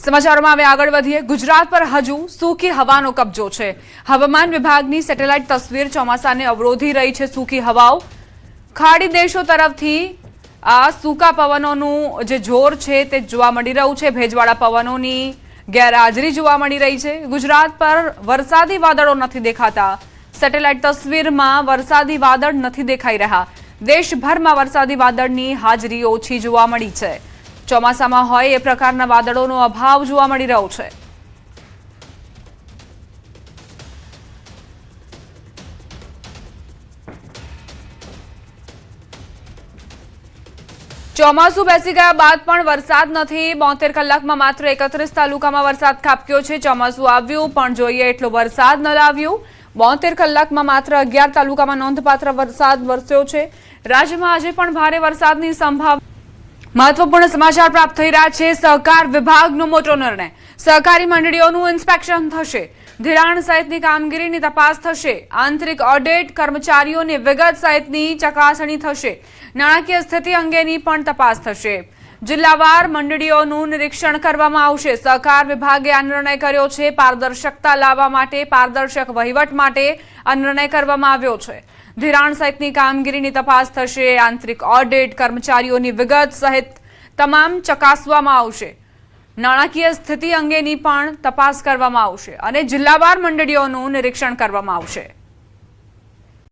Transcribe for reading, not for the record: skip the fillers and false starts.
સમાચારોમાં હવે આગળ વધીએ। ગુજરાત પર હજુ સૂકી હવાનો કબજો છે। હવામાન વિભાગની સેટેલાઇટ તસવીર ચોમાસાને અવરોધી રહી છે। સૂકી હવાઓ ખાડી દેશો તરફથી આ સૂકા પવનોનું જે જોર છે તે જોવા મળી રહ્યું છે। ભેજવાળા પવનોની ગેરહાજરી જોવા મળી રહી છે। ગુજરાત પર વરસાદી વાદળો નથી દેખાતા। સેટેલાઇટ તસવીરમાં વરસાદી વાદળ નથી દેખાઈ રહ્યા। દેશભરમાં વરસાદી વાદળની હાજરી ઓછી જોવા મળી છે। ચોમાસામાં હોય એ પ્રકારના વાદળોનો અભાવ જોવા મળી રહ્યો છે। ચોમાસું બેસી ગયા બાદ પણ વરસાદ નથી। 72 કલાકમાં માત્ર 31 તાલુકામાં વરસાદ ખાબક્યો છે। ચોમાસું આવ્યું પણ જોઈએ એટલો વરસાદ ન લાવ્યું। 72 કલાકમાં માત્ર 11 તાલુકામાં નોંધપાત્ર વરસાદ વરસ્યો છે। રાજ્યમાં આજે પણ ભારે વરસાદની સંભાવના। महत्वपूर्ण समाचार प्राप्त થઈ રહ્યા છે। સહકાર વિભાગનો મોટો નિર્ણય। સહકારી મંડળીઓનું ઇન્સ્પેક્શન થશે। ધિરાણ સહિતની કામગીરીની તપાસ થશે। આંતરિક ઓડિટ કર્મચારીઓની વિગત સહિતની ચકાસણી થશે। નાણાકીય સ્થિતિ અંગેની પણ તપાસ થશે। જિલ્લાવાર મંડળીઓનું નિરીક્ષણ કરવામાં આવશે। સહકાર વિભાગે આ નિર્ણય કર્યો છે। પારદર્શકતા લાવવા માટે પારદર્શક વહીવટ માટે આ નિર્ણય કરવામાં આવ્યો છે। ધિરાણ સહિતની કામગીરીની તપાસ થશે। આંતરિક ઓડિટ કર્મચારીઓની વિગત સહિત તમામ ચકાસવામાં આવશે। નાણાકીય સ્થિતિ અંગેની પણ તપાસ કરવામાં આવશે અને જિલ્લાવાર મંડળીઓનું નિરીક્ષણ કરવામાં આવશે।